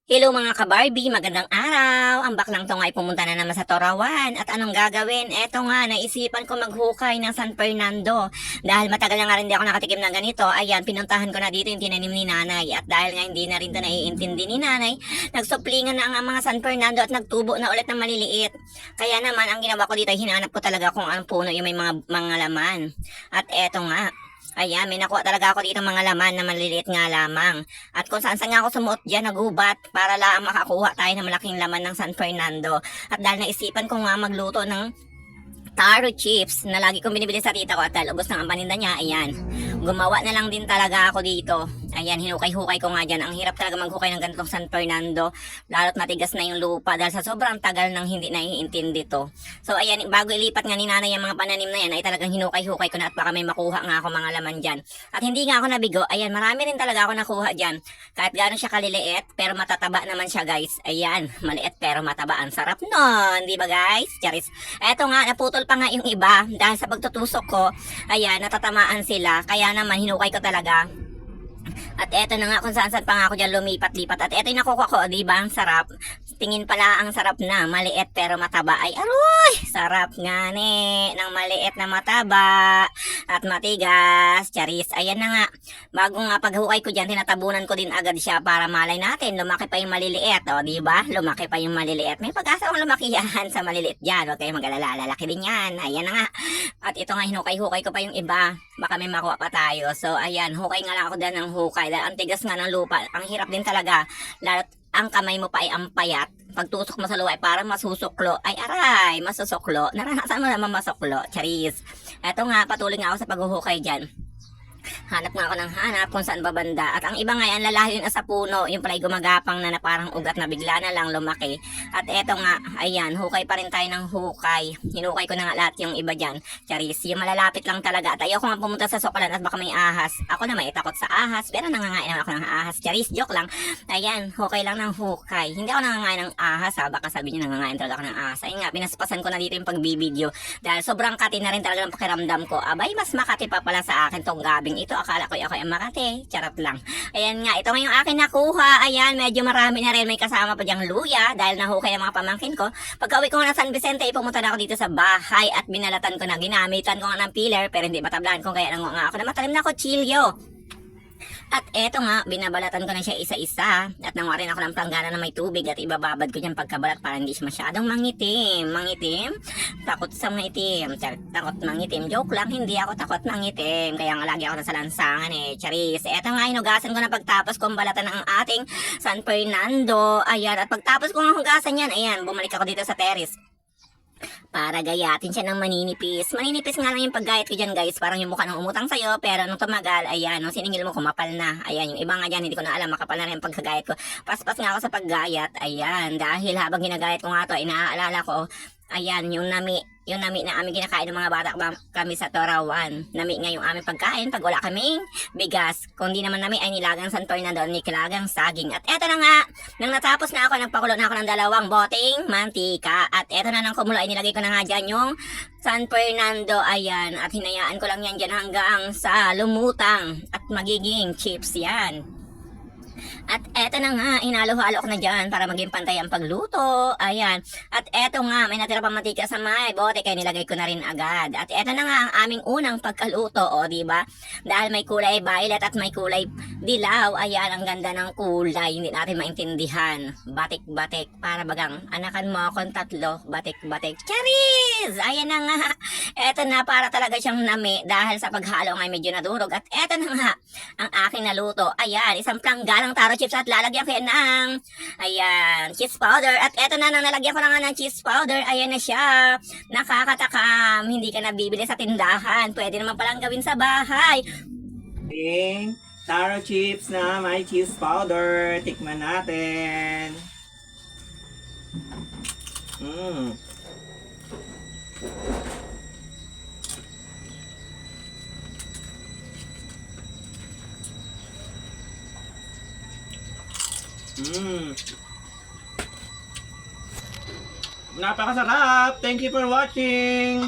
Hello mga ka-Barbie, magandang araw. Ang baklang to nga ay pumunta na naman sa Torawan. At anong gagawin? Eto nga, naisipan ko maghukay ng San Fernando. Dahil matagal na nga rin di ako nakatikim ng ganito, ayan, pinuntahan ko na dito yung tinanim ni nanay. At dahil nga hindi na rin ito naiintindi ni nanay, nagsuplingan na ang mga San Fernando at nagtubo na ulit ng maliliit. Kaya naman, ang ginawa ko dito, hinanap ko talaga kung anong puno yung may mga laman. At eto nga, ayan, may nakuha talaga ako dito mga laman na maliliit nga lamang. At kung saan nga ako sumuot dyan, nagubat para lang makakuha tayo ng malaking laman ng San Fernando. At dahil naisipan ko nga magluto ng taro chips na lagi kong binibili sa tita ko at dahil ubos ng ang paninda niya, ayan, gumawa na lang din talaga ako dito. Ayan, hinukay-hukay ko nga dyan. Ang hirap talaga maghukay ng ganitong San Fernando, lalo't matigas na yung lupa dahil sa sobrang tagal nang hindi naiintindi to. So ayan, bago ilipat nga ni nanay yung mga pananim na yan, ay talagang hinukay-hukay ko na at baka may makuha nga ako mga laman dyan. At hindi nga ako nabigo, ayan, marami rin talaga ako nakuha dyan. Kahit gano'n siya kaliliit, pero matataba naman siya guys. Ayan, maliit pero mataba. Ang sarap nun, di ba guys? Charis. Eto nga, naputol pa nga yung iba dahil sa pagtutusok ko, ayan, natatamaan sila. Kaya naman, hinukay ko talaga. At eto na nga kung saan pa nga ako dyan lumipat-lipat. At eto yung nakuha ko, di ba? Ang sarap. Tingin pala ang sarap na. Maliit pero mataba. Ay, aroy! Sarap nga ni. Ng maliit na mataba. At matigas. Charis. Ayan na nga. Bago nga paghukay ko dyan, tinatabunan ko din agad siya para malay natin. Lumaki pa yung maliliit. O, di ba? Lumaki pa yung maliliit. May pag-asa kong lumaki yan sa maliliit dyan. Huwag kayong mag-alala. Lalaki din yan. Ayan na nga. At ito nga, hinukay-hukay ko pa yung iba. Baka may makuha pa tayo. So, ayan. Hukay nga lang ako dyan ng hukay. Dahil ang tigas nga ng lupa. Ang hirap din talaga. Lalo't ang kamay mo pa ay ang payat. Pagtusok mo sa lupa ay parang masusuklo. Ay aray, masusuklo. Naranasan mo naman masuklo. Charis. Eto nga, patuloy nga ako sa paghuhukay dyan. Hanap nga ako ng hanap kung saan babanda. At ang iba nga yan, lalahin na sa puno. Yung pala'y gumagapang na parang ugat na bigla na lang lumaki. At eto nga, ayan, hukay pa rin tayo ng hukay. Hinukay ko na nga lahat yung iba dyan. Charis, yung malalapit lang talaga. At ayoko nga pumunta sa sukalan at baka may ahas. Ako na may takot sa ahas, pero nangangain naman ako ng ahas. Charis, joke lang. Ayan, hukay lang ng hukay. Hindi ako nangangain ng ahas ha. Baka sabi nyo nangangain talaga ako ng ahas. Ayun nga, pinaspasan ko na dito yung pagbibideo. Dahil sobrang kati na rin talaga ng pakiramdam ko. Abay, mas makati pa pala sa akin tong gabing ito. Akala ko ako ay Makati. Charot lang. Ayan nga, ito nga yung akin nakuha. Ayan, medyo marami na rin. May kasama pa dyang luya dahil nahukay ang mga pamangkin ko. Pagka-uwi ko nga ng San Vicente, pumunta na ako dito sa bahay at binalatan ko na. Ginamitan ko nga ng peeler pero hindi matablaan ko kaya nanguha nga ako na matalim na kutsilyo. At eto nga, binabalatan ko na siya isa-isa. At nanguha rin ako ng planggana na may tubig at ibababad ko dyan pagkabalat para hindi siya masyadong mangitim. Mangitim? Takot sa mangitim. Takot mangitim. Joke lang, hindi ako takot mangitim. Kaya nga lagi ako nasa lansangan eh. Charis. Eto nga, hinugasan ko na pagtapos kong balatan ang ating San Fernando. Ayan, at pagtapos ko nga hugasan yan, ayan, bumalik ako dito sa terrace para gayatin siya ng maninipis. Maninipis nga lang yung paggayat ko dyan guys. Parang yung mukha ng umutang sa'yo. Pero nung tumagal, ayan, nung siningil mo kumapal na. Ayan, yung iba nga dyan, hindi ko na alam, makapal na rin yung paggagayat ko. Paspas nga ako sa paggayat. Ayan, dahil habang ginagayat ko nga to, inaalala ko, ayan, yung nami na aming kinakain ng mga bata kami sa Torawan. Nami nga yung aming pagkain pag wala kaming bigas. Kung di naman nami ay nilagang San Fernando, nilagang saging. At eto na nga, nang natapos na ako, nagpakulo na ako ng 2 boteng mantika. At eto na nang kumulo ay nilagay ko na nga dyan yung San Fernando. Ayan, at hinayaan ko lang yan dyan hanggang sa lumutang at magiging chips yan. At eto na nga, inalo-halo ko na dyan para maging pantay ang pagluto. Ayan. At eto nga, may natira pang mantika sa may bote kaya nilagay ko na rin agad. At eto na nga ang aming unang pagkaluto, o diba? Dahil may kulay violet at may kulay dilaw. Ayan, ang ganda ng kulay. Hindi natin maintindihan. Batik-batik. Para bagang anakan mo akong 3. Batik-batik. Charis! Ayan na nga. Eto na, para talaga siyang nami. Dahil sa paghalo nga medyo nadurog. At eto na nga, ang aking naluto. Ayan, isang planggalang taro chips at lalagyan ko yan ng ayan, cheese powder. At eto na, nang nalagyan ko na nga ng cheese powder, ayan na siya. Nakakatakam. Hindi ka nabibili sa tindahan. Pwede naman palang gawin sa bahay. Taro chips na may cheese powder. Tikman natin. Napakasarap! Thank you for watching!